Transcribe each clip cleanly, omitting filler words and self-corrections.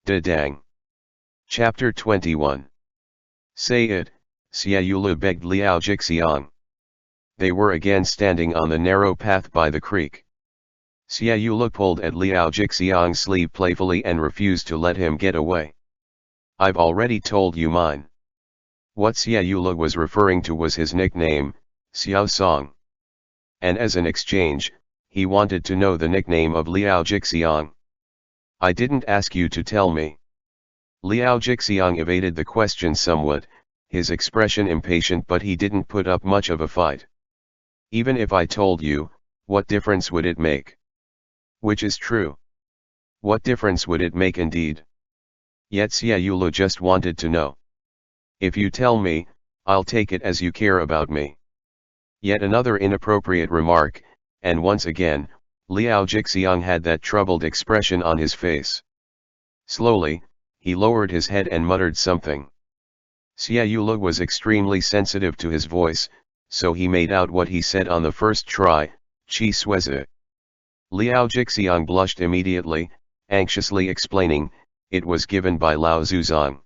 Dang. Chapter 21. Say it, Xia Yulu begged Liao Jixiang. They were again standing on the narrow path by the creek. Xia Yulu pulled at Liao Jixiang's sleeve playfully and refused to let him get away. I've already told you mine. What Xia Yulu was referring to was his nickname, Xiao Song. And as an exchange, he wanted to know the nickname of Liao Jixiang. I didn't ask you to tell me. Liao Jixiang evaded the question somewhat, his expression impatient, but he didn't put up much of a fight. Even if I told you, what difference would it make? Which is true. What difference would it make indeed? Yet Xia Yulu just wanted to know. If you tell me, I'll take it as you care about me. Yet another inappropriate remark, and once again, Liao Jixiang had that troubled expression on his face. Slowly, he lowered his head and muttered something. Xia Yulu was extremely sensitive to his voice, so he made out what he said on the first try, Qi Sueze. Liao Jixiang blushed immediately, anxiously explaining, it was given by Lao Zuzong.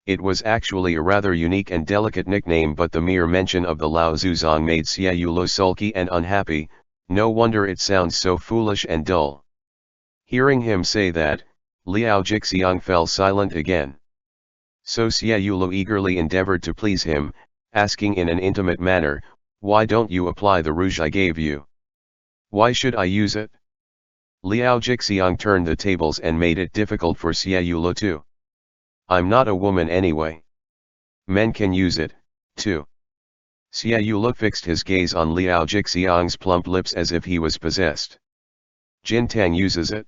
It was actually a rather unique and delicate nickname, but the mere mention of the Lao Zuzong made Xia Yulu sulky and unhappy. No wonder it sounds so foolish and dull. Hearing him say that, Liao Jixiang fell silent again. So Xia Yulu eagerly endeavored to please him, asking in an intimate manner, why don't you apply the rouge I gave you? Why should I use it? Liao Jixiang turned the tables and made it difficult for Xia Yulu too. I'm not a woman anyway. Men can use it, too. Xia Yulu fixed his gaze on Liao Jixiang's plump lips as if he was possessed. Jintang uses it.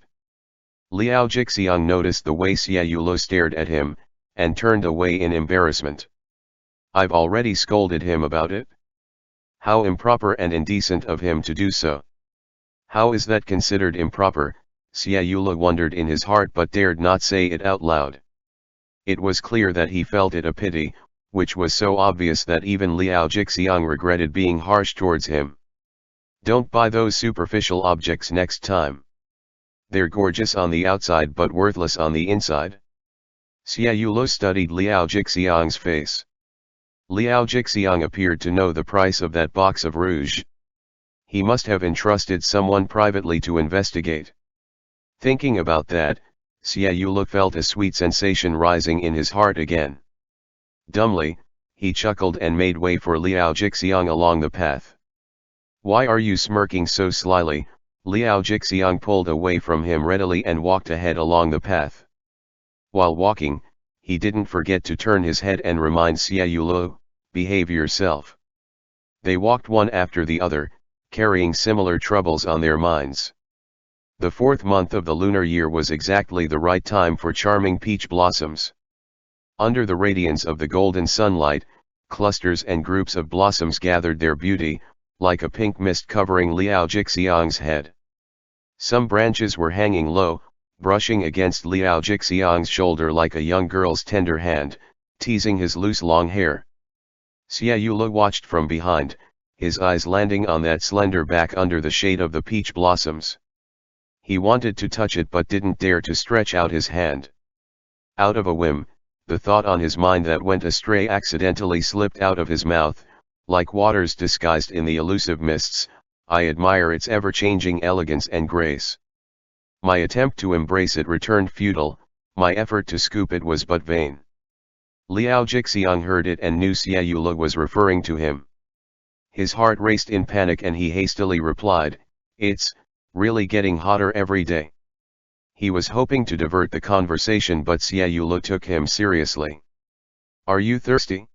Liao Jixiang noticed the way Xia Yulu stared at him, and turned away in embarrassment. I've already scolded him about it. How improper and indecent of him to do so. How is that considered improper? Xia Yulu wondered in his heart but dared not say it out loud. It was clear that he felt it a pity, which was so obvious that even Liao Jixiang regretted being harsh towards him. Don't buy those superficial objects next time. They're gorgeous on the outside but worthless on the inside. Xia Yulu studied Liao Jixiang's face. Liao Jixiang appeared to know the price of that box of rouge. He must have entrusted someone privately to investigate. Thinking about that, Xia Yulu felt a sweet sensation rising in his heart again. Dumbly, he chuckled and made way for Liao Jixiang along the path. Why are you smirking so slyly? Liao Jixiang pulled away from him readily and walked ahead along the path. While walking, he didn't forget to turn his head and remind Xia Yulu, behave yourself. They walked one after the other, carrying similar troubles on their minds. The 4th month of the lunar year was exactly the right time for charming peach blossoms. Under the radiance of the golden sunlight, clusters and groups of blossoms gathered their beauty, like a pink mist covering Liao Jixiang's head. Some branches were hanging low, brushing against Liao Jixiang's shoulder like a young girl's tender hand, teasing his loose long hair. Xia Yulu watched from behind, his eyes landing on that slender back under the shade of the peach blossoms. He wanted to touch it but didn't dare to stretch out his hand. Out of a whim, the thought on his mind that went astray accidentally slipped out of his mouth, like waters disguised in the elusive mists. I admire its ever-changing elegance and grace. My attempt to embrace it returned futile, my effort to scoop it was but vain. Liao Jixiang heard it and knew Xia Yulu was referring to him. His heart raced in panic and he hastily replied, it's really getting hotter every day. He was hoping to divert the conversation but Xia Yulu took him seriously. Are you thirsty?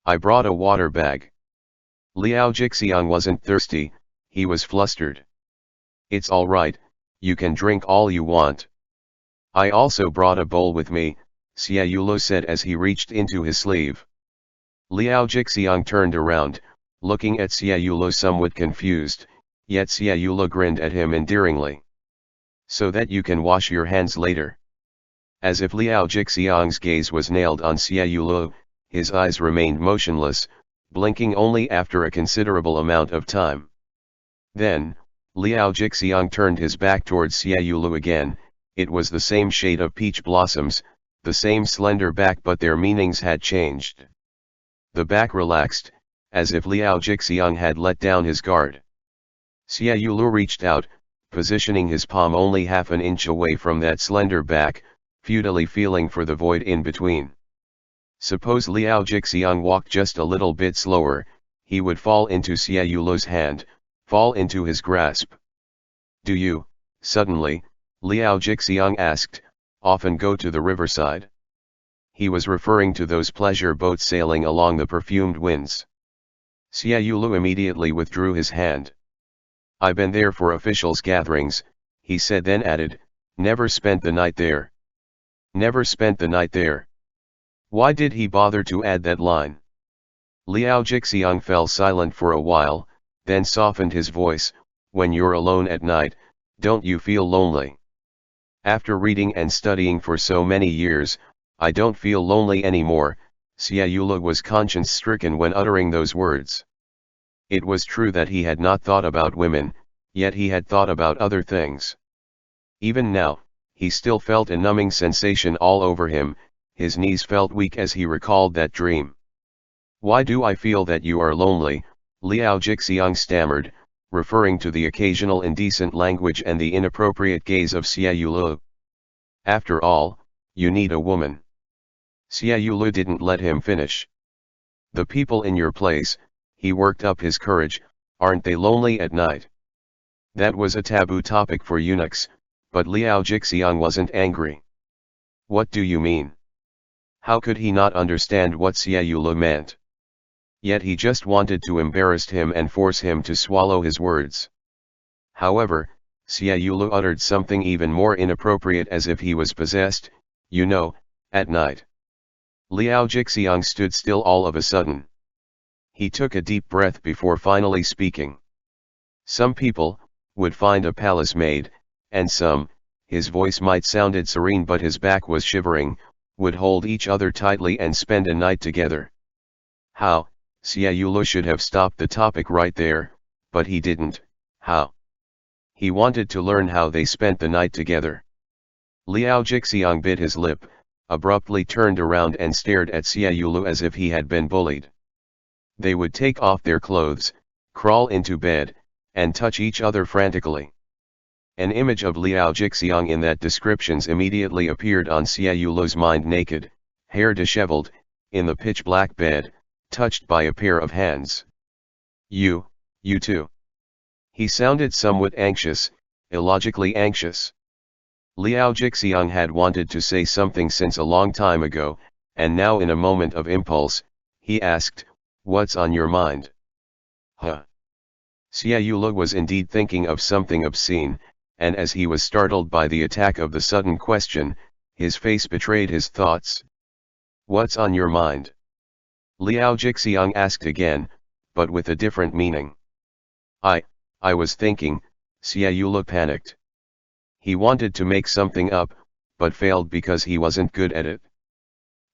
I brought a water bag. Liao Jixiang wasn't thirsty, he was flustered. It's all right, you can drink all you want. I also brought a bowl with me, Xia Yulu said as he reached into his sleeve. Liao Jixiang turned around, looking at Xia Yulu somewhat confused, yet Xia Yulu grinned at him endearingly. So that you can wash your hands later. As if Liao Jixiang's gaze was nailed on Xia Yulu, his eyes remained motionless, blinking only after a considerable amount of time. Then, Liao Jixiang turned his back towards Xia Yulu again, It was the same shade of peach blossoms, the same slender back, but their meanings had changed. The back relaxed, as if Liao Jixiang had let down his guard. Xia Yulu reached out, positioning his palm only half an inch away from that slender back, futilely feeling for the void in between. Suppose Liao Jixiang walked just a little bit slower, he would fall into Xia Yulu's hand, fall into his grasp. Do you, suddenly, Liao Jixiang asked, often go to the riverside? He was referring to those pleasure boats sailing along the perfumed winds. Xia Yulu immediately withdrew his hand. I've been there for officials' gatherings, he said, then added, never spent the night there. Never spent the night there. Why did he bother to add that line? Liao Jixiang fell silent for a while, then softened his voice. When you're alone at night, don't you feel lonely? After reading and studying for so many years, I don't feel lonely anymore. Xia Yulu was conscience-stricken when uttering those words. It was true that he had not thought about women, yet he had thought about other things. Even now, he still felt a numbing sensation all over him, his knees felt weak as he recalled that dream. Why do I feel that you are lonely? Liao Jixiang stammered, referring to the occasional indecent language and the inappropriate gaze of Xia Yulu. After all, you need a woman. Xia Yulu didn't let him finish. The people in your place, he worked up his courage, aren't they lonely at night? That was a taboo topic for eunuchs, but Liao Jixiang wasn't angry. What do you mean? How could he not understand what Xia Yulu meant? Yet he just wanted to embarrass him and force him to swallow his words. However, Xia Yulu uttered something even more inappropriate, as if he was possessed, you know, at night. Liao Jixiang stood still all of a sudden. He took a deep breath before finally speaking. Some people would find a palace maid, and some, his voice might sounded serene but his back was shivering, would hold each other tightly and spend a night together. How? Xia Yulu should have stopped the topic right there, but he didn't. How? He wanted to learn how they spent the night together. Liao Jixiang bit his lip, abruptly turned around and stared at Xia Yulu as if he had been bullied. They would take off their clothes, crawl into bed, and touch each other frantically. An image of Liao Jixiang in that descriptions immediately appeared on Xia Yulu's mind, naked, hair disheveled, in the pitch-black bed, touched by a pair of hands. You too. He sounded somewhat anxious, illogically anxious. Liao Jixiang had wanted to say something since a long time ago, and now in a moment of impulse, he asked, what's on your mind? Huh? Xia Yulu was indeed thinking of something obscene, and as he was startled by the attack of the sudden question, his face betrayed his thoughts. What's on your mind? Liao Jixiang asked again, but with a different meaning. I was thinking, Xia Yulu panicked. He wanted to make something up, but failed because he wasn't good at it.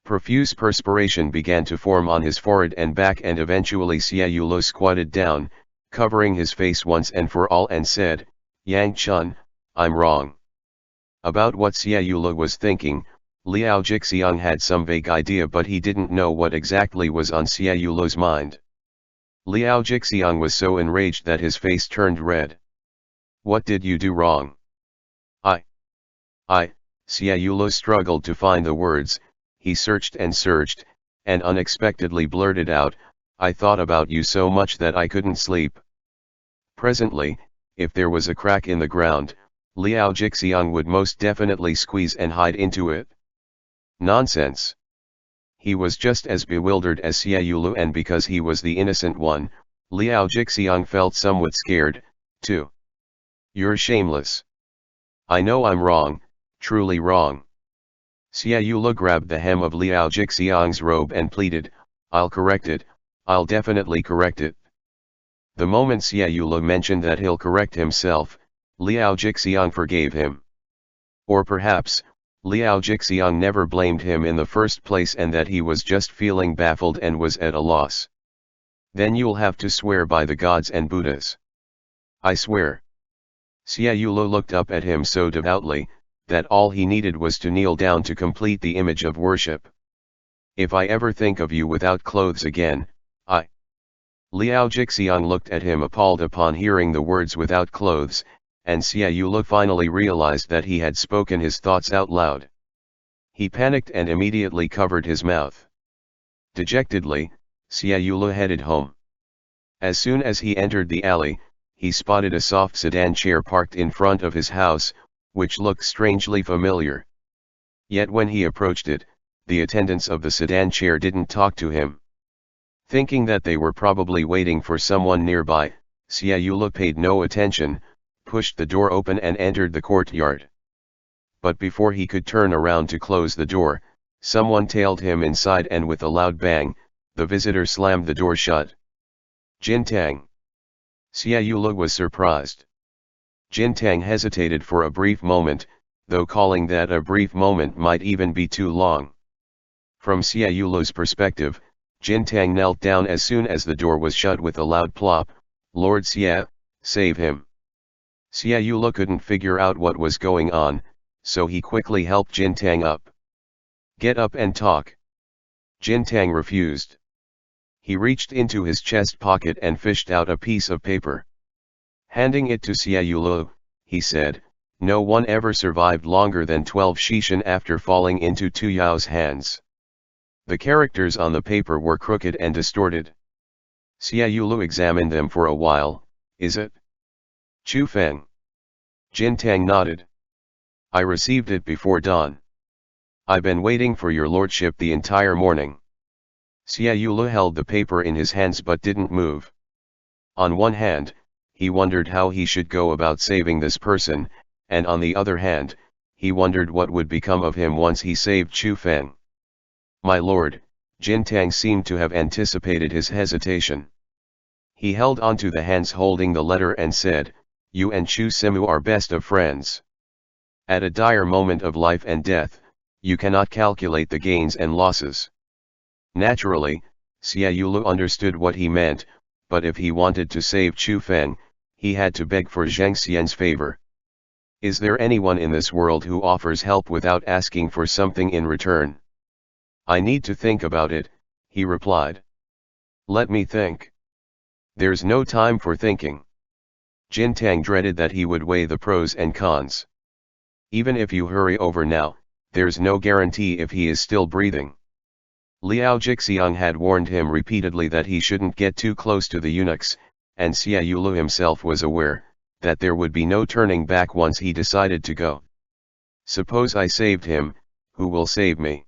Profuse perspiration began to form on his forehead and back, and eventually Xia Yulu squatted down, covering his face once and for all, and said, Yang Chun, I'm wrong. About what Xia Yulu was thinking, Liao Jixiang had some vague idea, but he didn't know what exactly was on Xia Yulu's mind. Liao Jixiang was so enraged that his face turned red. What did you do wrong? Xia Yulu struggled to find the words. He searched and searched, and unexpectedly blurted out, I thought about you so much that I couldn't sleep. Presently, if there was a crack in the ground, Liao Jixiang would most definitely squeeze and hide into it. Nonsense. He was just as bewildered as Xia Yulu, and because he was the innocent one, Liao Jixiang felt somewhat scared, too. You're shameless. I know I'm wrong, truly wrong. Xia Yulu grabbed the hem of Liao Jixiang's robe and pleaded, I'll correct it, I'll definitely correct it. The moment Xia Yulu mentioned that he'll correct himself, Liao Jixiang forgave him. Or perhaps, Liao Jixiang never blamed him in the first place, and that he was just feeling baffled and was at a loss. Then you'll have to swear by the gods and Buddhas. I swear. Xia Yulu looked up at him so devoutly, that all he needed was to kneel down to complete the image of worship. If I ever think of you without clothes again, I... Liao Jixiang looked at him appalled upon hearing the words without clothes, and Xia Yulu finally realized that he had spoken his thoughts out loud. He panicked and immediately covered his mouth. Dejectedly, Xia Yulu headed home. As soon as he entered the alley, he spotted a soft sedan chair parked in front of his house, which looked strangely familiar. Yet when he approached it, the attendants of the sedan chair didn't talk to him. Thinking that they were probably waiting for someone nearby, Xia Yulu paid no attention, pushed the door open and entered the courtyard. But before he could turn around to close the door, someone tailed him inside and with a loud bang, the visitor slammed the door shut. Jintang. Xia Yulu was surprised. Jintang hesitated for a brief moment, though calling that a brief moment might even be too long. From Xia Yulu's perspective, Jintang knelt down as soon as the door was shut with a loud plop. "Lord Xia, save him." Xia Yulu couldn't figure out what was going on, so he quickly helped Jintang up. "Get up and talk." Jintang refused. He reached into his chest pocket and fished out a piece of paper. Handing it to Xia Yulu, he said, "No one ever survived longer than 12 shishan after falling into Tu Yao's hands." The characters on the paper were crooked and distorted. Xia Yulu examined them for a while. "Is it Chu Feng?" Jintang nodded. "I received it before dawn. I've been waiting for your lordship the entire morning." Xia Yulu held the paper in his hands but didn't move. On one hand, he wondered how he should go about saving this person, and on the other hand, he wondered what would become of him once he saved Chu Feng. "My lord," Jintang seemed to have anticipated his hesitation. He held onto the hands holding the letter and said, "You and Chu Simu are best of friends. At a dire moment of life and death, you cannot calculate the gains and losses." Naturally, Xia Yulu understood what he meant, but if he wanted to save Chu Feng, he had to beg for Zhang Xian's favor. "Is there anyone in this world who offers help without asking for something in return?" "I need to think about it," he replied. "Let me think." "There's no time for thinking." Jintang dreaded that he would weigh the pros and cons. "Even if you hurry over now, there's no guarantee if he is still breathing." Liao Jixiang had warned him repeatedly that he shouldn't get too close to the eunuchs, and Xia Yulu himself was aware that there would be no turning back once he decided to go. "Suppose I saved him, who will save me?"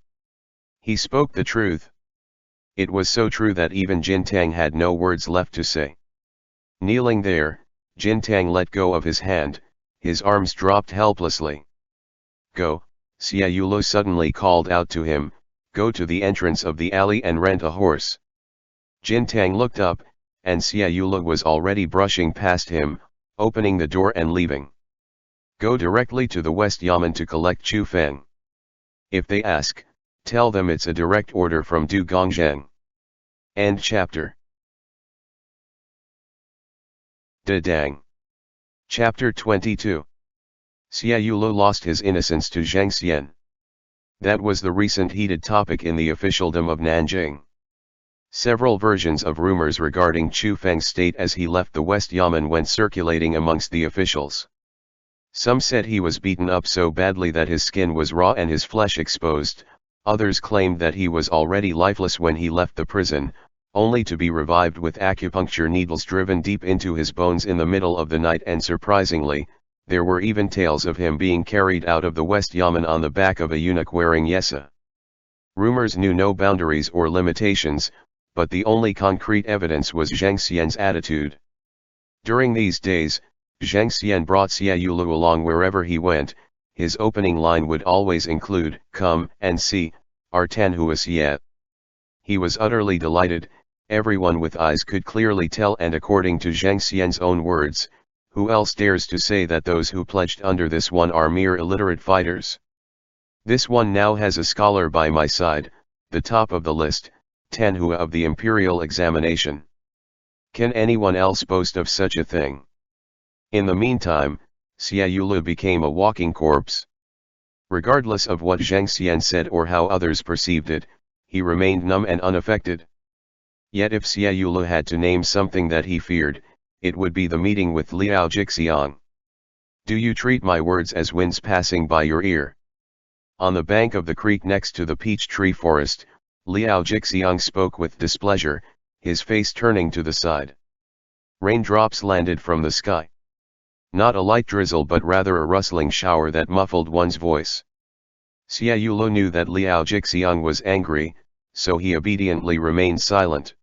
He spoke the truth. It was so true that even Jintang had no words left to say. Kneeling there, Jintang let go of his hand, his arms dropped helplessly. "Go," Xia Yulu suddenly called out to him, "go to the entrance of the alley and rent a horse." Jintang looked up, and Xia Yulu was already brushing past him, opening the door and leaving. "Go directly to the West Yamen to collect Chu Feng. If they ask, tell them it's a direct order from Du Gongzheng." End chapter. Dadang. Chapter 22. Xia Yulu lost his innocence to Zhang Xian. That was the recent heated topic in the officialdom of Nanjing. Several versions of rumors regarding Chu Feng's state as he left the West Yamen went circulating amongst the officials. Some said he was beaten up so badly that his skin was raw and his flesh exposed, others claimed that he was already lifeless when he left the prison, only to be revived with acupuncture needles driven deep into his bones in the middle of the night, and surprisingly, there were even tales of him being carried out of the West Yamen on the back of a eunuch wearing yesa. Rumors knew no boundaries or limitations, but the only concrete evidence was Zhang Xian's attitude. During these days, Zhang Xian brought Xia Yulu along wherever he went. His opening line would always include, "Come and see, our Tanhua Xia." He was utterly delighted. Everyone with eyes could clearly tell, and according to Zhang Xian's own words, who else dares to say that those who pledged under this one are mere illiterate fighters? This one now has a scholar by my side, the top of the list, Tanhua of the imperial examination. Can anyone else boast of such a thing? In the meantime, Xia Yulu became a walking corpse. Regardless of what Zhang Xian said or how others perceived it, he remained numb and unaffected. Yet if Xia Yulu had to name something that he feared, it would be the meeting with Liao Jixiang. Do you treat my words as winds passing by your ear? On the bank of the creek next to the peach tree forest, Liao Jixiang spoke with displeasure, his face turning to the side. Raindrops landed from the sky. Not a light drizzle but rather a rustling shower that muffled one's voice. Xia Yulu knew that Liao Jixiang was angry, so he obediently remained silent.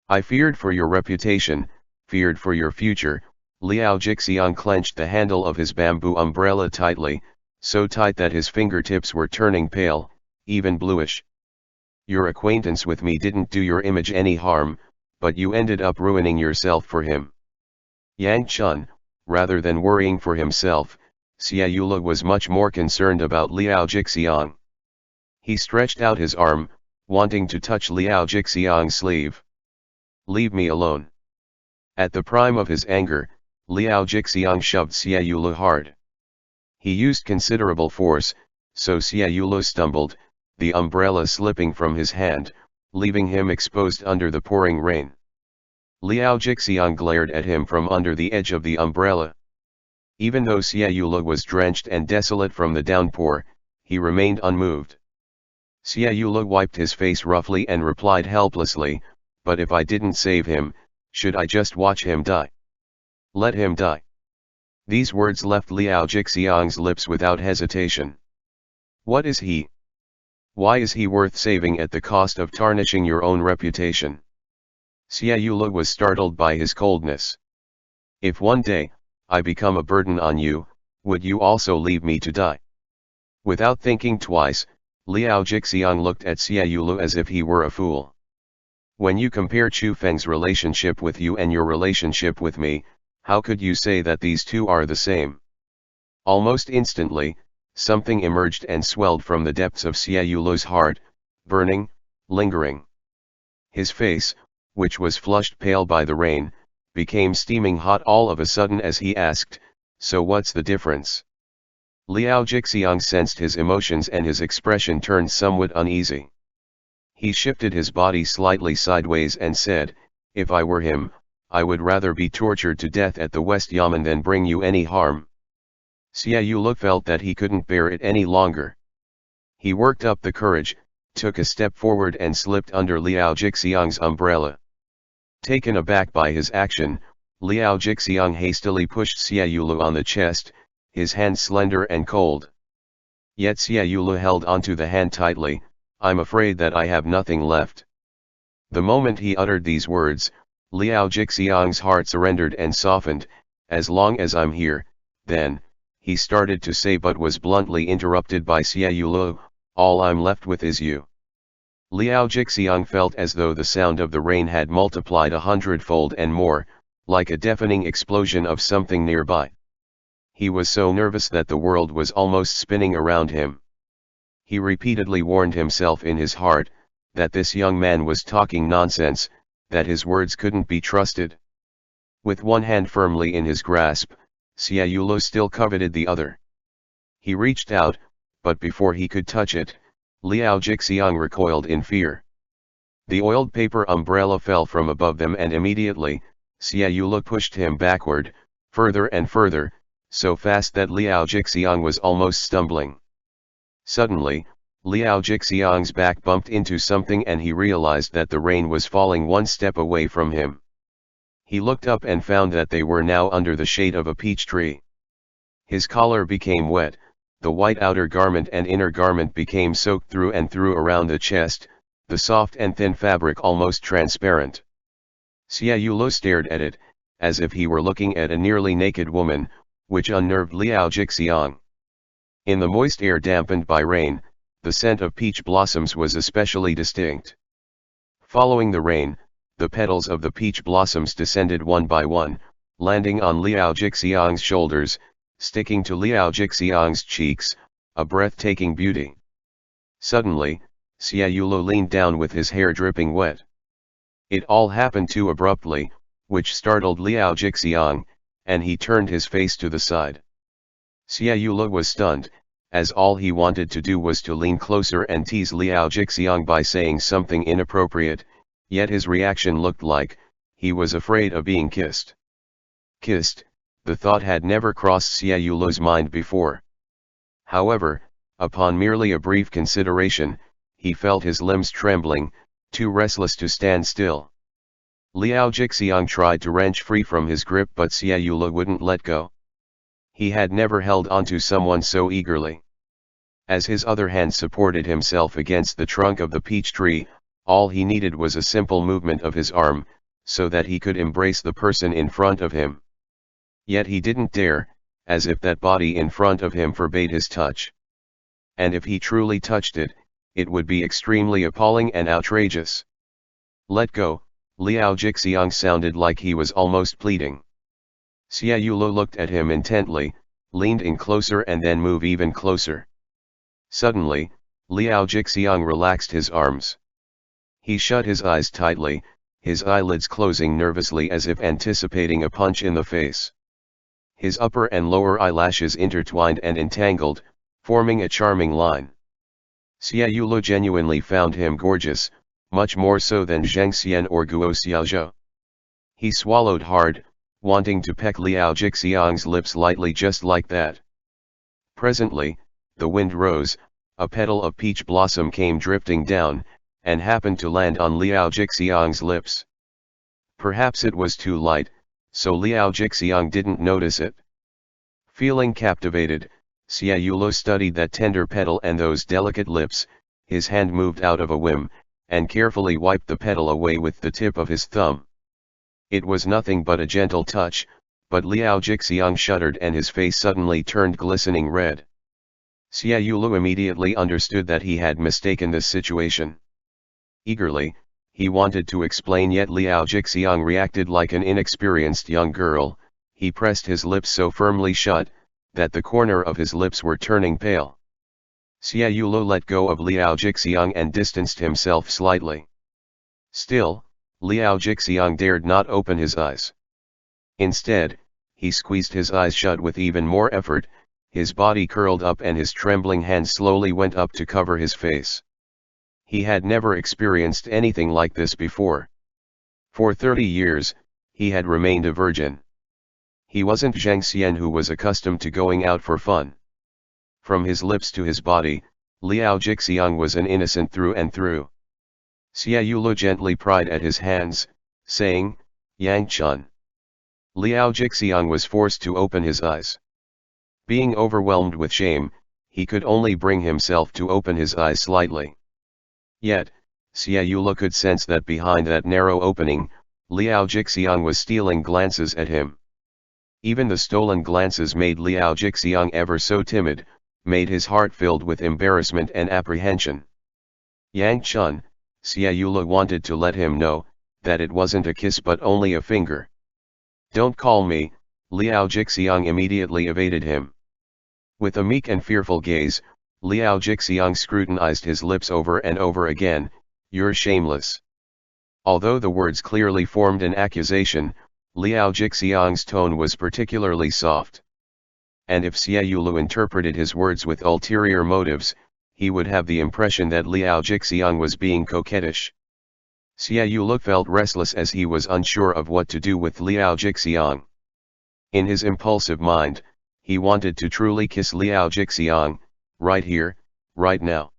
I feared for your reputation, feared for your future. Liao Jixiang clenched the handle of his bamboo umbrella tightly, so tight that his fingertips were turning pale, even bluish. Your acquaintance with me didn't do your image any harm, but you ended up ruining yourself for him. Yang Chun, rather than worrying for himself, Xia Yulu was much more concerned about Liao Jixiang. He stretched out his arm, wanting to touch Liao Jixiang's sleeve. Leave me alone. At the prime of his anger, Liao Jixiang shoved Xia Yulu hard. He used considerable force, so Xia Yulu stumbled, the umbrella slipping from his hand, leaving him exposed under the pouring rain. Liao Jixiang glared at him from under the edge of the umbrella. Even though Xia Yulu was drenched and desolate from the downpour, he remained unmoved. Xia Yulu wiped his face roughly and replied helplessly, but if I didn't save him, should I just watch him die? Let him die. These words left Liao Jixiang's lips without hesitation. What is he? Why is he worth saving at the cost of tarnishing your own reputation? Xia Yulu was startled by his coldness. If one day, I become a burden on you, would you also leave me to die? Without thinking twice, Liao Jixiang looked at Xia Yulu as if he were a fool. When you compare Chu Feng's relationship with you and your relationship with me, how could you say that these two are the same? Almost instantly, something emerged and swelled from the depths of Xia Yulu's heart, burning, lingering. His face, which was flushed pale by the rain, became steaming hot all of a sudden as he asked, so what's the difference? Liao Jixiang sensed his emotions and his expression turned somewhat uneasy. He shifted his body slightly sideways and said, if I were him, I would rather be tortured to death at the West Yamen than bring you any harm. Xia Yulu felt that he couldn't bear it any longer. He worked up the courage, took a step forward and slipped under Liao Jixiang's umbrella. Taken aback by his action, Liao Jixiang hastily pushed Xia Yulu on the chest, his hand slender and cold. Yet Xia Yulu held onto the hand tightly. I'm afraid that I have nothing left. The moment he uttered these words, Liao Jixiang's heart surrendered and softened. As long as I'm here, then, he started to say but was bluntly interrupted by Xia Yulu, all I'm left with is you. Liao Jixiang felt as though the sound of the rain had multiplied 100-fold and more, like a deafening explosion of something nearby. He was so nervous that the world was almost spinning around him. He repeatedly warned himself in his heart, that this young man was talking nonsense, that his words couldn't be trusted. With one hand firmly in his grasp, Xia Yulu still coveted the other. He reached out, but before he could touch it, Liao Jixiang recoiled in fear. The oiled paper umbrella fell from above them and immediately, Xia Yulu pushed him backward, further and further, so fast that Liao Jixiang was almost stumbling. Suddenly, Liao Jixiang's back bumped into something and he realized that the rain was falling one step away from him. He looked up and found that they were now under the shade of a peach tree. His collar became wet, the white outer garment and inner garment became soaked through and through around the chest, the soft and thin fabric almost transparent. Xia Yulu stared at it, as if he were looking at a nearly naked woman, which unnerved Liao Jixiang. In the moist air dampened by rain, the scent of peach blossoms was especially distinct. Following the rain, the petals of the peach blossoms descended one by one, landing on Liao Jixiang's shoulders, sticking to Liao Jixiang's cheeks, a breathtaking beauty. Suddenly, Xia Yulu leaned down with his hair dripping wet. It all happened too abruptly, which startled Liao Jixiang, and he turned his face to the side. Xia Yulu was stunned, as all he wanted to do was to lean closer and tease Liao Jixiang by saying something inappropriate, yet his reaction looked like he was afraid of being kissed. Kissed, the thought had never crossed Xie Yulu's mind before. However, upon merely a brief consideration, he felt his limbs trembling, too restless to stand still. Liao Jixiang tried to wrench free from his grip, but Xie Yulu wouldn't let go. He had never held onto someone so eagerly. As his other hand supported himself against the trunk of the peach tree, all he needed was a simple movement of his arm, so that he could embrace the person in front of him. Yet he didn't dare, as if that body in front of him forbade his touch. And if he truly touched it, it would be extremely appalling and outrageous. "Let go," Liao Jixiang sounded like he was almost pleading. Xie Yulu looked at him intently, leaned in closer and then moved even closer. Suddenly, Liao Jixiang relaxed his arms. He shut his eyes tightly, his eyelids closing nervously as if anticipating a punch in the face. His upper and lower eyelashes intertwined and entangled, forming a charming line. Xie Yulu genuinely found him gorgeous, much more so than Zheng Xian or Guo Xiaozhou. He swallowed hard, wanting to peck Liao Jixiang's lips lightly just like that. Presently, the wind rose, a petal of peach blossom came drifting down, and happened to land on Liao Jixiang's lips. Perhaps it was too light, so Liao Jixiang didn't notice it. Feeling captivated, Xie Yulu studied that tender petal and those delicate lips. His hand moved out of a whim, and carefully wiped the petal away with the tip of his thumb. It was nothing but a gentle touch, but Liao Jixiang shuddered and his face suddenly turned glistening red. Xie Yulu immediately understood that he had mistaken this situation. Eagerly, he wanted to explain, yet Liao Jixiang reacted like an inexperienced young girl. He pressed his lips so firmly shut, that the corner of his lips were turning pale. Xie Yulu let go of Liao Jixiang and distanced himself slightly. Still, Liao Jixiang dared not open his eyes. Instead, he squeezed his eyes shut with even more effort, his body curled up and his trembling hand slowly went up to cover his face. He had never experienced anything like this before. For 30 years, he had remained a virgin. He wasn't Zheng Xian, who was accustomed to going out for fun. From his lips to his body, Liao Jixiang was an innocent through and through. Xie Yulu gently pried at his hands, saying, "Yang Chun." Liao Jixiang was forced to open his eyes. Being overwhelmed with shame, he could only bring himself to open his eyes slightly. Yet, Xie Yulu could sense that behind that narrow opening, Liao Jixiang was stealing glances at him. Even the stolen glances made Liao Jixiang ever so timid, made his heart filled with embarrassment and apprehension. "Yang Chun," Xie Yulu wanted to let him know, that it wasn't a kiss but only a finger. "Don't call me," Liao Jixiang immediately evaded him. With a meek and fearful gaze, Liao Jixiang scrutinized his lips over and over again. "You're shameless." Although the words clearly formed an accusation, Liao Jixiang's tone was particularly soft. And if Xie Yulu interpreted his words with ulterior motives, he would have the impression that Liao Jixiang was being coquettish. Xie Yulu felt restless as he was unsure of what to do with Liao Jixiang. In his impulsive mind, he wanted to truly kiss Liao Jixiang, right here, right now.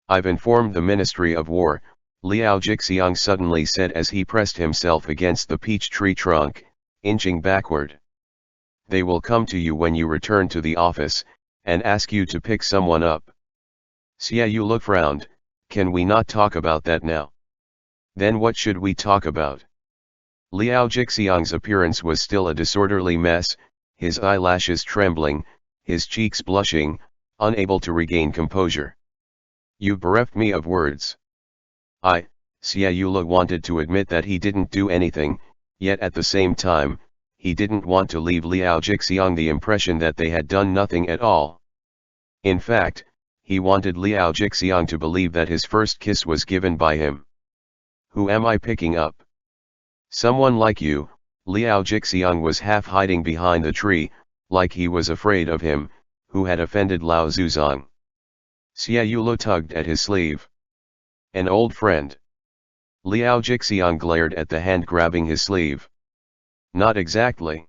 "I've informed the Ministry of War," Liao Jixiang suddenly said as he pressed himself against the peach tree trunk, inching backward. "They will come to you when you return to the office, and ask you to pick someone up." Xie Yulu frowned. "Can we not talk about that now?" "Then what should we talk about?" Liao Jixiang's appearance was still a disorderly mess, his eyelashes trembling, his cheeks blushing, unable to regain composure. "You bereft me of words." Xie Yulu wanted to admit that he didn't do anything, yet at the same time, he didn't want to leave Liao Jixiang the impression that they had done nothing at all. In fact, he wanted Liao Jixiang to believe that his first kiss was given by him. "Who am I picking up?" "Someone like you." Liao Jixiang was half hiding behind the tree, like he was afraid of him, who had offended Lao Zuzong. Xia Yulo tugged at his sleeve. An old friend. Liao Jixiang glared at the hand grabbing his sleeve. Not exactly.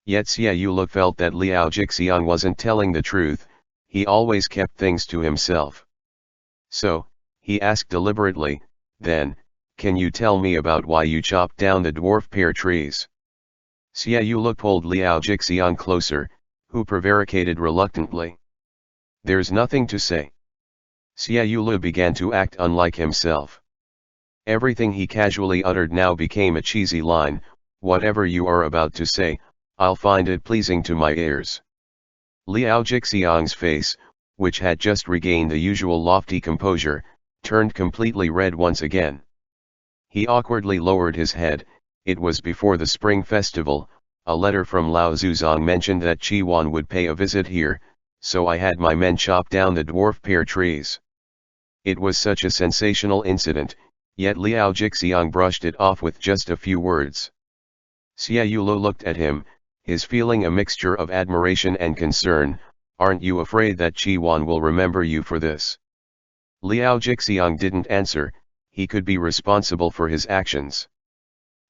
Yet Xia Yulo felt that Liao Jixiang wasn't telling the truth, he always kept things to himself. So, he asked deliberately, then, can you tell me about why you chopped down the dwarf pear trees? Xia Yulo pulled Liao Jixiang closer, who prevaricated reluctantly. There's nothing to say. Xia Yulo began to act unlike himself. Everything he casually uttered now became a cheesy line, whatever you are about to say, I'll find it pleasing to my ears. Liao Jixiang's face, which had just regained the usual lofty composure, turned completely red once again. He awkwardly lowered his head. It was before the spring festival. A letter from Lao Zuzong mentioned that Qi Wan would pay a visit here, so I had my men chop down the dwarf pear trees. It was such a sensational incident, yet Liao Jixiang brushed it off with just a few words. Xia Yulo looked at him, his feeling a mixture of admiration and concern. Aren't you afraid that Qi Wan will remember you for this? Liao Jixiang didn't answer, he could be responsible for his actions.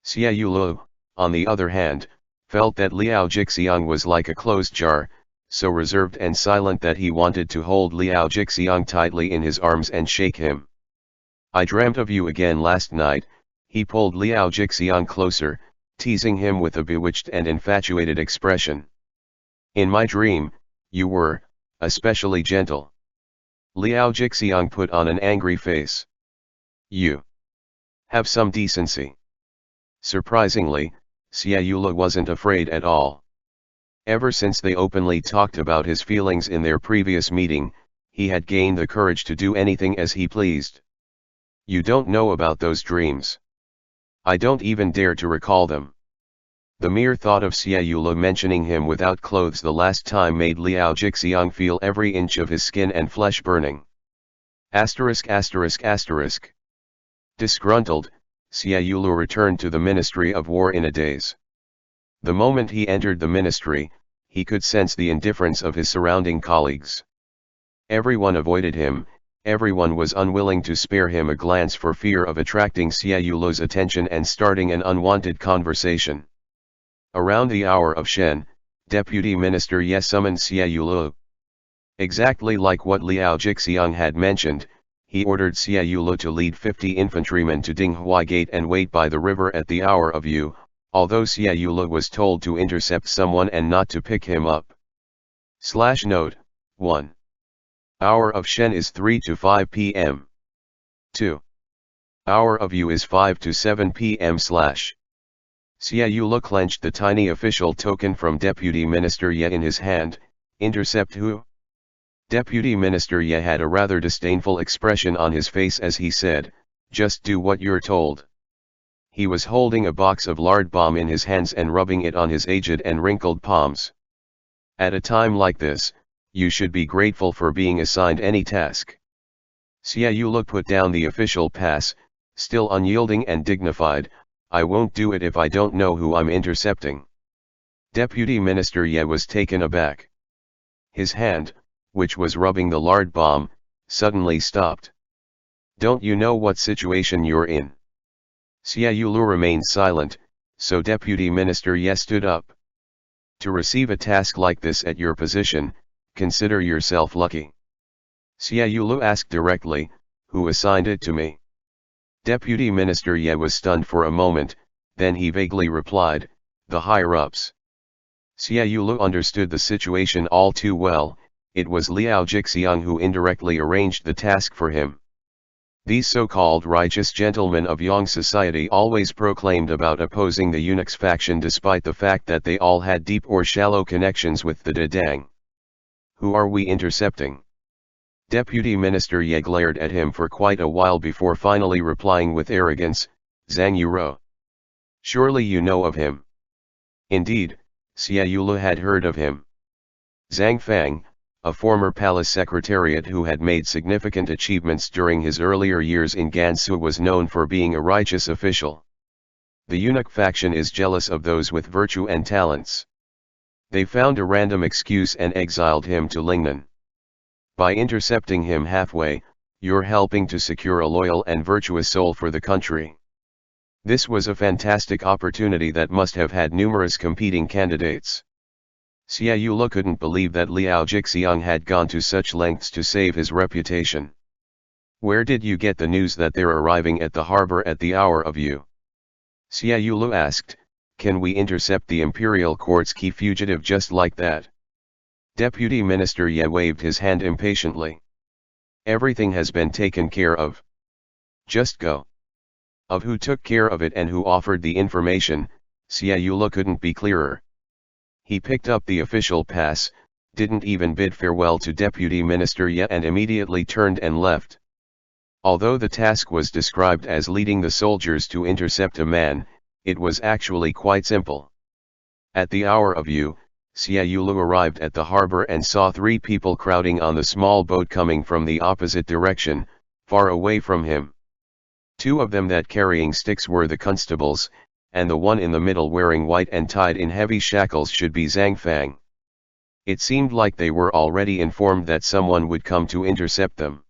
Xia Yulo, on the other hand, felt that Liao Jixiang was like a closed jar, so reserved and silent that he wanted to hold Liao Jixiang tightly in his arms and shake him. I dreamt of you again last night. He pulled Liao Jixiang closer, teasing him with a bewitched and infatuated expression. In my dream, you were, especially gentle. Liao Jixiang put on an angry face. You have some decency. Surprisingly, Xia Yulo wasn't afraid at all. Ever since they openly talked about his feelings in their previous meeting, he had gained the courage to do anything as he pleased. You don't know about those dreams. I don't even dare to recall them. The mere thought of Xia Yulo mentioning him without clothes the last time made Liao Jixiang feel every inch of his skin and flesh burning. Asterisk. Disgruntled, Xia Yulo returned to the Ministry of War in a daze. The moment he entered the ministry, he could sense the indifference of his surrounding colleagues. Everyone avoided him, everyone was unwilling to spare him a glance for fear of attracting Xia Yulo's attention and starting an unwanted conversation. Around the hour of Shen, Deputy Minister Ye summoned Xia Yulo. Exactly like what Liao Jixiang had mentioned, he ordered Xia Yulo to lead 50 infantrymen to Dinghua Gate and wait by the river at the hour of Yu, although Xia Yulo was told to intercept someone and not to pick him up. Note 1. Hour of Shen is 3 to 5 p.m. 2. Hour of Yu is 5 to 7 p.m. Xia Yulo clenched the tiny official token from Deputy Minister Ye in his hand. Intercept who? Deputy Minister Ye had a rather disdainful expression on his face as he said, just do what you're told. He was holding a box of lard balm in his hands and rubbing it on his aged and wrinkled palms. At a time like this, you should be grateful for being assigned any task. Xia Yulo put down the official pass, still unyielding and dignified. I won't do it if I don't know who I'm intercepting. Deputy Minister Ye was taken aback. His hand, which was rubbing the lard balm, suddenly stopped. Don't you know what situation you're in? Xia Yulo remained silent, so Deputy Minister Ye stood up. To receive a task like this at your position, consider yourself lucky. Xia Yulo asked directly, who assigned it to me? Deputy Minister Ye was stunned for a moment, then he vaguely replied, the higher-ups. Xia Yulo understood the situation all too well. It was Liao Jixiang who indirectly arranged the task for him. These so-called righteous gentlemen of Yang society always proclaimed about opposing the eunuch's faction despite the fact that they all had deep or shallow connections with the Dedang. Who are we intercepting? Deputy Minister Ye glared at him for quite a while before finally replying with arrogance, Zhang Yuro. Surely you know of him. Indeed, Xia Yulo had heard of him. Zhang Fang, a former palace secretariat who had made significant achievements during his earlier years in Gansu, was known for being a righteous official. The eunuch faction is jealous of those with virtue and talents. They found a random excuse and exiled him to Lingnan. By intercepting him halfway, you're helping to secure a loyal and virtuous soul for the country. This was a fantastic opportunity that must have had numerous competing candidates. Xia Yulu couldn't believe that Liao Jixiang had gone to such lengths to save his reputation. Where did you get the news that they're arriving at the harbor at the hour of you? Xia Yulu asked, can we intercept the imperial court's key fugitive just like that? Deputy Minister Ye waved his hand impatiently. Everything has been taken care of. Just go. Of who took care of it and who offered the information, Xia Yulu couldn't be clearer. He picked up the official pass, didn't even bid farewell to Deputy Minister Ye and immediately turned and left. Although the task was described as leading the soldiers to intercept a man, it was actually quite simple. At the hour of you, Xia Yulu arrived at the harbor and saw 3 people crowding on the small boat coming from the opposite direction, far away from him. 2 of them that carrying sticks were the constables, and the one in the middle wearing white and tied in heavy shackles should be Zhang Fang. It seemed like they were already informed that someone would come to intercept them.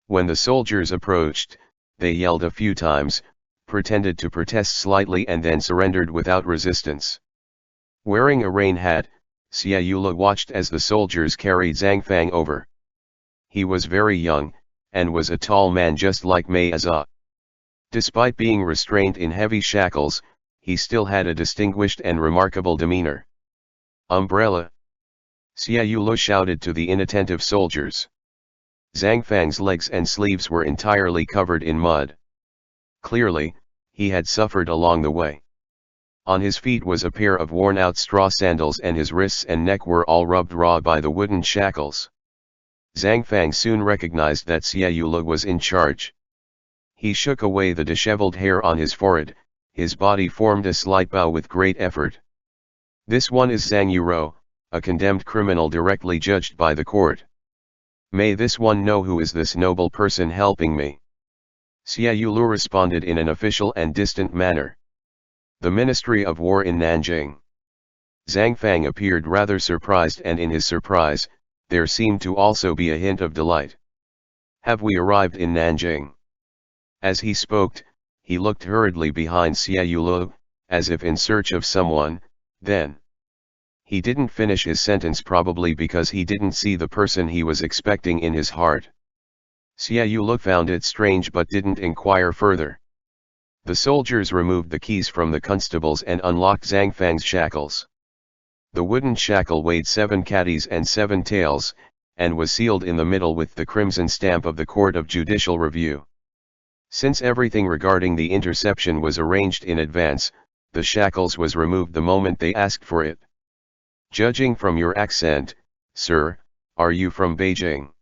When the soldiers approached, they yelled a few times, pretended to protest slightly and then surrendered without resistance. Wearing a rain hat, Xia Yulu watched as the soldiers carried Zhang Fang over. He was very young, and was a tall man just like Mei Azha. Despite being restrained in heavy shackles, he still had a distinguished and remarkable demeanor. Umbrella! Xia Yulu shouted to the inattentive soldiers. Zhang Fang's legs and sleeves were entirely covered in mud. Clearly, he had suffered along the way. On his feet was a pair of worn-out straw sandals and his wrists and neck were all rubbed raw by the wooden shackles. Zhang Fang soon recognized that Xia Yulu was in charge. He shook away the disheveled hair on his forehead, his body formed a slight bow with great effort. This one is Zhang Yuro, a condemned criminal directly judged by the court. May this one know who is this noble person helping me? Xia Yulu responded in an official and distant manner. The Ministry of War in Nanjing. Zhang Fang appeared rather surprised, and in his surprise, there seemed to also be a hint of delight. Have we arrived in Nanjing? As he spoke, he looked hurriedly behind Xia Yulu, as if in search of someone, then. He didn't finish his sentence, probably because he didn't see the person he was expecting in his heart. Xia Yulu found it strange but didn't inquire further. The soldiers removed the keys from the constables and unlocked Zhang Fang's shackles. The wooden shackle weighed 7 caddies and 7 taels, and was sealed in the middle with the crimson stamp of the Court of Judicial Review. Since everything regarding the interception was arranged in advance, the shackles was removed the moment they asked for it. Judging from your accent, sir, are you from Beijing?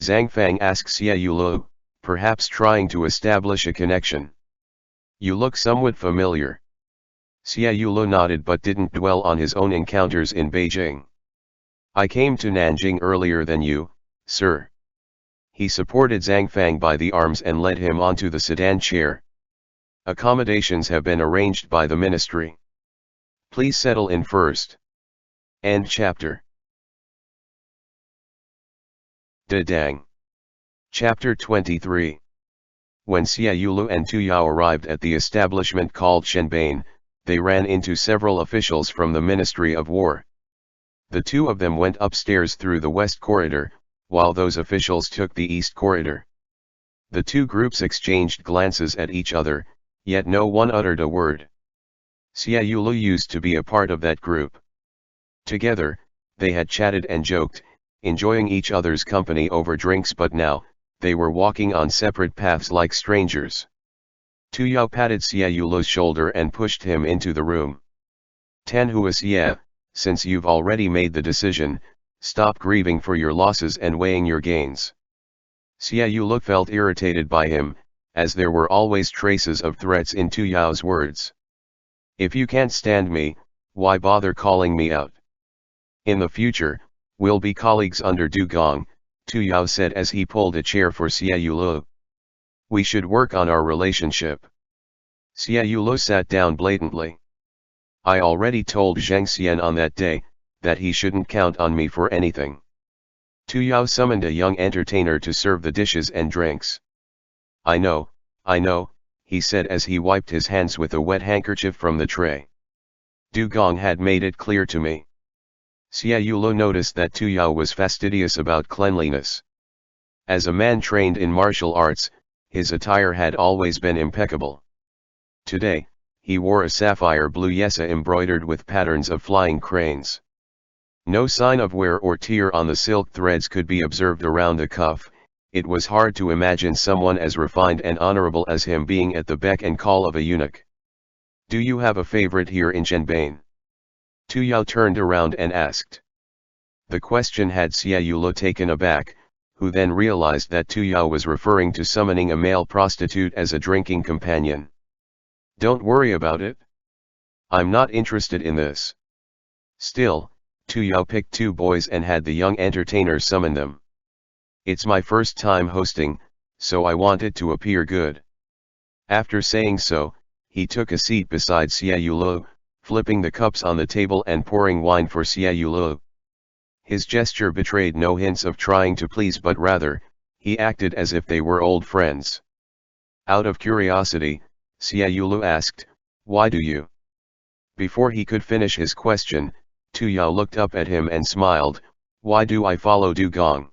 Zhang Fang asked Xia Yulu, perhaps trying to establish a connection. You look somewhat familiar. Xia Yulu nodded but didn't dwell on his own encounters in Beijing. I came to Nanjing earlier than you, sir. He supported Zhang Fang by the arms and led him onto the sedan chair. Accommodations have been arranged by the ministry. Please settle in first. End chapter. Dadang. Chapter 23. When Xia Yulu and Tu Yao arrived at the establishment called Shenbane, they ran into several officials from the Ministry of War. The 2 of them went upstairs through the west corridor, while those officials took the east corridor. The 2 groups exchanged glances at each other, yet no one uttered a word. Xia Yulu used to be a part of that group. Together, they had chatted and joked, enjoying each other's company over drinks, but now, they were walking on separate paths like strangers. Tu Yao patted Xia Yulu's shoulder and pushed him into the room. Tanhua Xia, since you've already made the decision, stop grieving for your losses and weighing your gains. Xia Yulu felt irritated by him, as there were always traces of threats in Tu Yao's words. If you can't stand me, why bother calling me out? In the future, we'll be colleagues under Du Gong, Tu Yao said as he pulled a chair for Xia Yulu. We should work on our relationship. Xia Yulu sat down blatantly. I already told Zheng Xian on that day, that he shouldn't count on me for anything. Tu Yao summoned a young entertainer to serve the dishes and drinks. I know, he said as he wiped his hands with a wet handkerchief from the tray. Du Gong had made it clear to me. Xia Yulo noticed that Tu Yao was fastidious about cleanliness. As a man trained in martial arts, his attire had always been impeccable. Today, he wore a sapphire blue yesa embroidered with patterns of flying cranes. No sign of wear or tear on the silk threads could be observed around the cuff. It was hard to imagine someone as refined and honorable as him being at the beck and call of a eunuch. Do you have a favorite here in Zhenbane? Tu Yao turned around and asked. The question had Xia Yulo taken aback, who then realized that Tu Yao was referring to summoning a male prostitute as a drinking companion. Don't worry about it. I'm not interested in this. Still, Tu Yao picked two boys and had the young entertainer summon them. It's my first time hosting, so I wanted to appear good. After saying so, he took a seat beside Xia Yulo, flipping the cups on the table and pouring wine for Xia Yulo. His gesture betrayed no hints of trying to please, but rather, he acted as if they were old friends. Out of curiosity, Xia Yulo asked, "Why do you?" Before he could finish his question, Tu Yao looked up at him and smiled, "Why do I follow Du Gong?"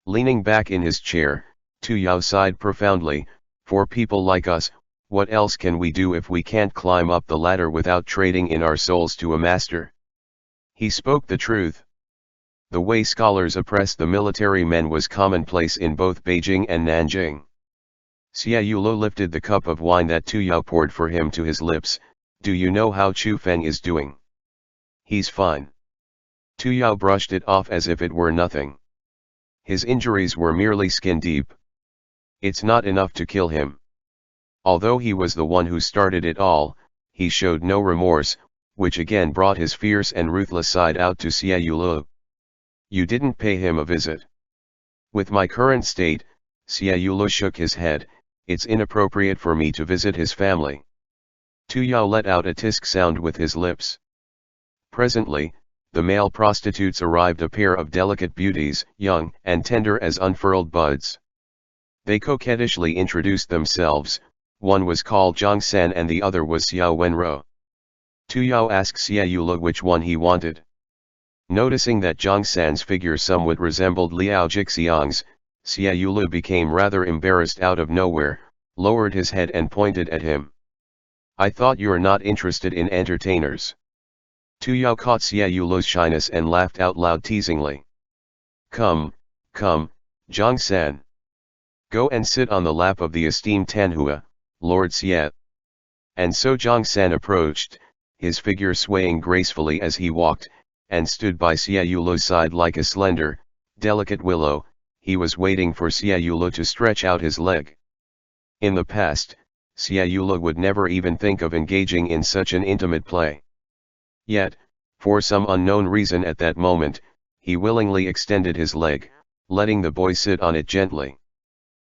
Leaning back in his chair, Tu Yao sighed profoundly, "For people like us, what else can we do if we can't climb up the ladder without trading in our souls to a master?" He spoke the truth. The way scholars oppress the military men was commonplace in both Beijing and Nanjing. Xia Yulo lifted the cup of wine that Tu Yao poured for him to his lips. "Do you know how Chu Feng is doing?" "He's fine." Tu Yao brushed it off as if it were nothing. "His injuries were merely skin deep. It's not enough to kill him." Although he was the one who started it all, he showed no remorse, which again brought his fierce and ruthless side out to Xia Yulo. "You didn't pay him a visit." "With my current state," Xia Yulo shook his head, "it's inappropriate for me to visit his family." Tu Yao let out a tisk sound with his lips. Presently, the male prostitutes arrived, a pair of delicate beauties, young and tender as unfurled buds. They coquettishly introduced themselves. One was called Zhang San and the other was Xiao Wenro. Tu Yao asked Xia Yulo which one he wanted. Noticing that Zhang San's figure somewhat resembled Liao Jixiang's, Xia Yulo became rather embarrassed out of nowhere, lowered his head and pointed at him. "I thought you're not interested in entertainers." Tu Yao caught Xia Yulo's shyness and laughed out loud teasingly. Come, Zhang San. Go and sit on the lap of the esteemed Tanhua, Lord Xie." And so Zhang San approached, his figure swaying gracefully as he walked, and stood by Xia Yulo's side like a slender, delicate willow. He was waiting for Xia Yulo to stretch out his leg. In the past, Xia Yulo would never even think of engaging in such an intimate play. Yet, for some unknown reason at that moment, he willingly extended his leg, letting the boy sit on it gently.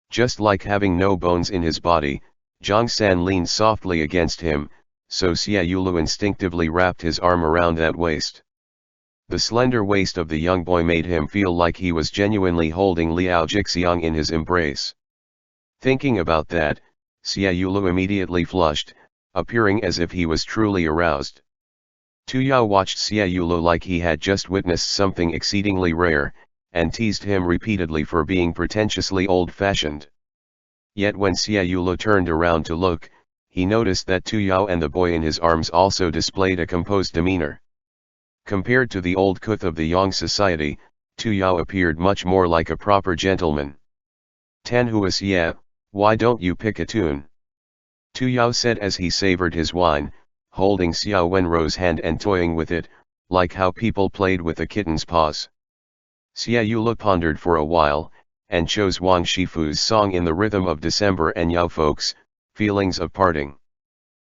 Just like having no bones in his body, Zhang San leaned softly against him, so Xia Yulo instinctively wrapped his arm around that waist. The slender waist of the young boy made him feel like he was genuinely holding Liao Jixiang in his embrace. Thinking about that, Xia Yulo immediately flushed, appearing as if he was truly aroused. Tu Yao watched Xia Yulo like he had just witnessed something exceedingly rare, and teased him repeatedly for being pretentiously old-fashioned. Yet when Xia Yulo turned around to look, he noticed that Tu Yao and the boy in his arms also displayed a composed demeanor. Compared to the old couth of the Yang society, Tu Yao appeared much more like a proper gentleman. "Tanhua Xie, why don't you pick a tune?" Tu Yao said as he savored his wine, holding Xiao Wenro's hand and toying with it, like how people played with a kitten's paws. Xia Yulo pondered for a while, and chose Wang Shifu's song in the rhythm of December and Yao Folks, Feelings of Parting.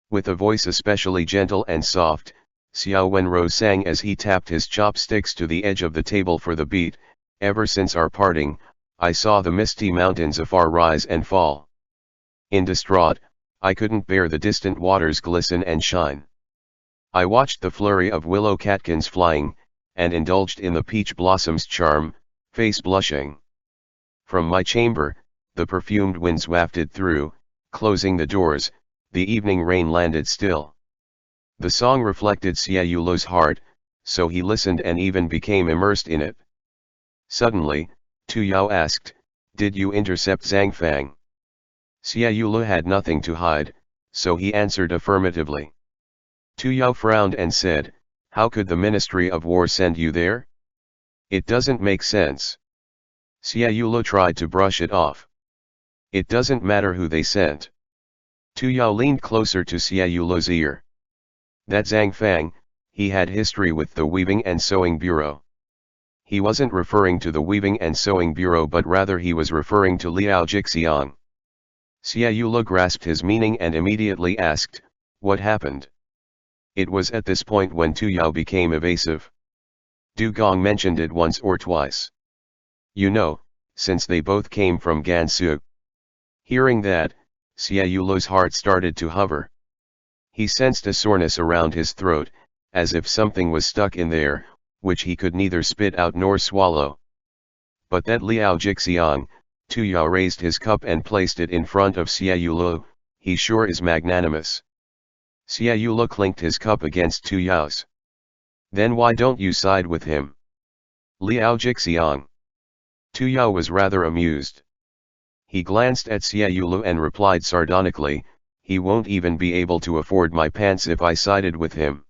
With a voice especially gentle and soft, Xiao Wenro sang as he tapped his chopsticks to the edge of the table for the beat. "Ever since our parting, I saw the misty mountains afar rise and fall. In distraught, I couldn't bear the distant waters glisten and shine. I watched the flurry of willow catkins flying, and indulged in the peach blossom's charm, face blushing. From my chamber, the perfumed winds wafted through, closing the doors, the evening rain landed still. The song reflected Xia Yulo's heart, so he listened and even became immersed in it. Suddenly, Tu Yao asked, "Did you intercept Zhang Fang?" Xia Yulo had nothing to hide, so he answered affirmatively. Tu Yao frowned and said, "How could the Ministry of War send you there? It doesn't make sense." Xia Yulo tried to brush it off. "It doesn't matter who they sent." Tu Yao leaned closer to Xia Yulo's ear. "That Zhang Fang, he had history with the Weaving and Sewing Bureau." He wasn't referring to the Weaving and Sewing Bureau, but rather he was referring to Liao Jixiang. Xia Yulo grasped his meaning and immediately asked, "What happened?" It was at this point when Tu Yao became evasive. Du Gong mentioned it once or twice. "You know, since they both came from Gansu." Hearing that, Xia Yulo's heart started to hover. He sensed a soreness around his throat, as if something was stuck in there, which he could neither spit out nor swallow. But that Liao Jixiang, Tu Yao raised his cup and placed it in front of Xia Yulo, "He sure is magnanimous." Xia Yulo clinked his cup against Tu Yao's. "Then why don't you side with him?" Liao Jixiang. Tu Yao was rather amused. He glanced at Xia Yulo and replied sardonically, "He won't even be able to afford my pants if I sided with him."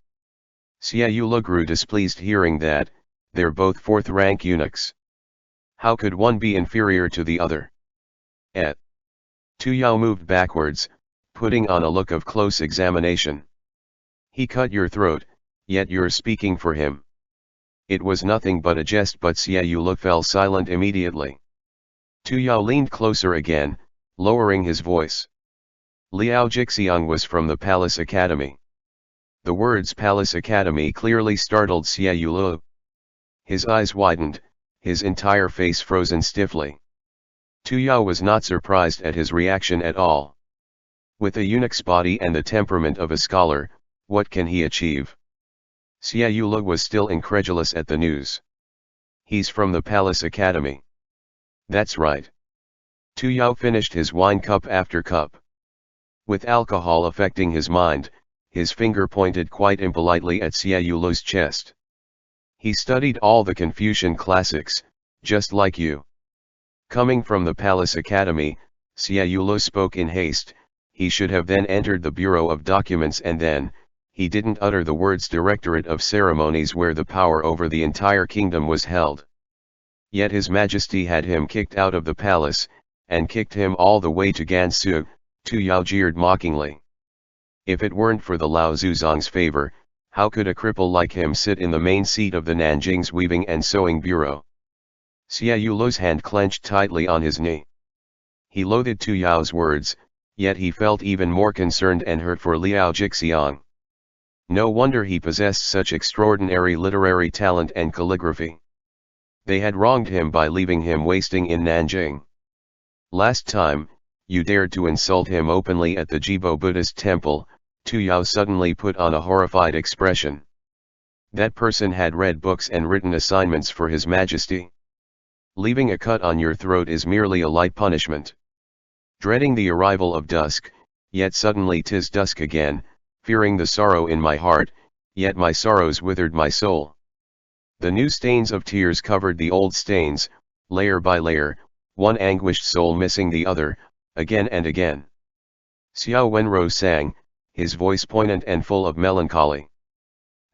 Xia Yulo grew displeased hearing that. They're both fourth-rank eunuchs. How could one be inferior to the other? Tu Yao moved backwards, putting on a look of close examination. "He cut your throat, yet you're speaking for him." It was nothing but a jest, but Xia Yulo fell silent immediately. Tu Yao leaned closer again, lowering his voice. "Liao Jixiang was from the Palace Academy." The words Palace Academy clearly startled Xia Yulo. His eyes widened, his entire face frozen stiffly. Tu Yao was not surprised at his reaction at all. With a eunuch's body and the temperament of a scholar, what can he achieve? Xia Yulo was still incredulous at the news. "He's from the Palace Academy." "That's right." Tu Yao finished his wine cup after cup. With alcohol affecting his mind, his finger pointed quite impolitely at Xia Yulo's chest. "He studied all the Confucian classics, just like you." Coming from the Palace Academy, Xia Yulo spoke in haste. He should have then entered the Bureau of Documents, and then, he didn't utter the words Directorate of Ceremonies, where the power over the entire kingdom was held. Yet His Majesty had him kicked out of the palace, and kicked him all the way to Gansu. Tu Yao jeered mockingly. If it weren't for the Lao Zuzong's favor, how could a cripple like him sit in the main seat of the Nanjing's Weaving and Sewing Bureau? Xia Yulo's hand clenched tightly on his knee. He loathed Tu Yao's words, yet he felt even more concerned and hurt for Liao Jixiang. No wonder he possessed such extraordinary literary talent and calligraphy. They had wronged him by leaving him wasting in Nanjing. Last time, you dared to insult him openly at the Jibo Buddhist temple. Tu Yao suddenly put on a horrified expression. That person had read books and written assignments for His Majesty. Leaving a cut on your throat is merely a light punishment. Dreading the arrival of dusk, yet suddenly 'tis dusk again, fearing the sorrow in my heart, yet my sorrows withered my soul. The new stains of tears covered the old stains, layer by layer, one anguished soul missing the other, again and again. Xiao Wenro sang, his voice poignant and full of melancholy.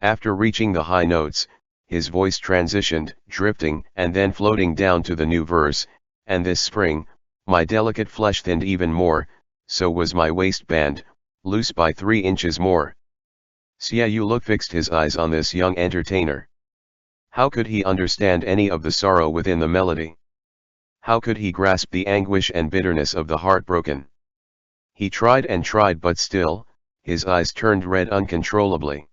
After reaching the high notes, his voice transitioned, drifting and then floating down to the new verse, "And this spring, my delicate flesh thinned even more, so was my waistband, loose by 3 inches more." Xia Yulo fixed his eyes on this young entertainer. How could he understand any of the sorrow within the melody? How could he grasp the anguish and bitterness of the heartbroken? He tried and tried, but still, his eyes turned red uncontrollably.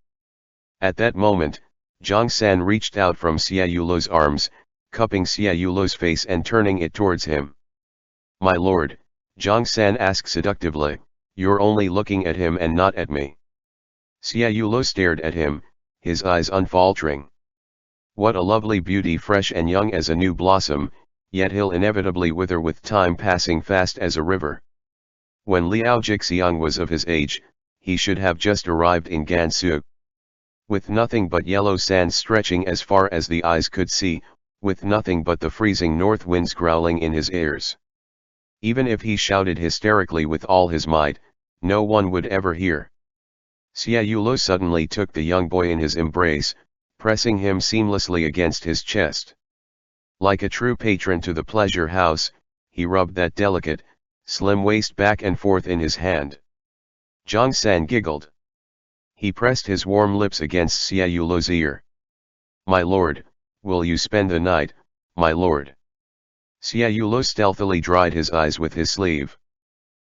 At that moment, Zhang San reached out from Xia Yulo's arms, cupping Xia Yulo's face and turning it towards him. "My lord," Zhang San asked seductively, "you're only looking at him and not at me." Xiaoyulo stared at him, his eyes unfaltering. What a lovely beauty, fresh and young as a new blossom, yet he'll inevitably wither with time passing fast as a river. When Liao Jixiang was of his age, he should have just arrived in Gansu. With nothing but yellow sands stretching as far as the eyes could see, with nothing but the freezing north winds growling in his ears. Even if he shouted hysterically with all his might, no one would ever hear. Xiaoyulo suddenly took the young boy in his embrace, pressing him seamlessly against his chest. Like a true patron to the pleasure house, he rubbed that delicate, slim waist back and forth in his hand. Zhang San giggled. He pressed his warm lips against Xiaoyulo's ear. "My lord, will you spend the night, my lord?" Xiaoyulo stealthily dried his eyes with his sleeve.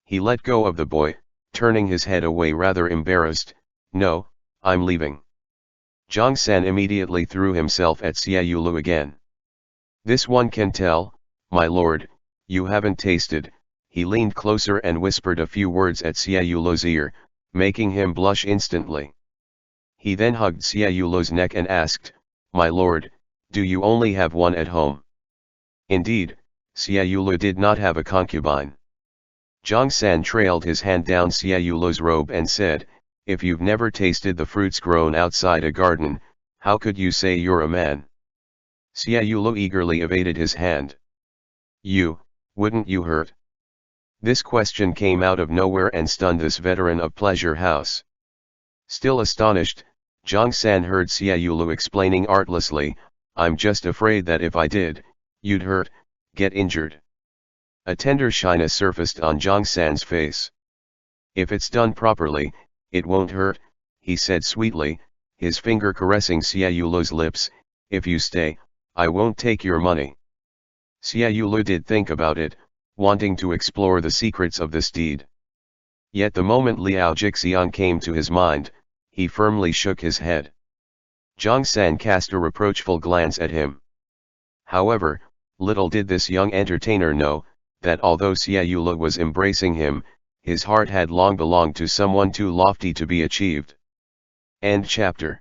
He let go of the boy, turning his head away rather embarrassed. "No, I'm leaving." Zhang San immediately threw himself at Xiaoyulo again. "This one can tell, my lord, you haven't tasted." He leaned closer and whispered a few words at Xiaoyulo's ear, making him blush instantly. He then hugged Xiaoyulo's neck and asked, "My lord, do you only have one at home?" Indeed, Xiaoyulo did not have a concubine. Zhang San trailed his hand down Xiaoyulo's robe and said, "If you've never tasted the fruits grown outside a garden, how could you say you're a man?" Xiaoyulo eagerly evaded his hand. Wouldn't you hurt?" This question came out of nowhere and stunned this veteran of pleasure house. Still astonished, Zhang San heard Xiaoyulo explaining artlessly, "I'm just afraid that if I did, you'd hurt, get injured." A tender shyness surfaced on Zhang San's face. "If it's done properly, it won't hurt," he said sweetly, his finger caressing Xiaoyulo's lips. "If you stay, I won't take your money." Xiaoyulo did think about it, wanting to explore the secrets of this deed. Yet the moment Liao Jixiang came to his mind, he firmly shook his head. Zhang San cast a reproachful glance at him. However, little did this young entertainer know, that although Xiaoyulo was embracing him, his heart had long belonged to someone too lofty to be achieved. End chapter.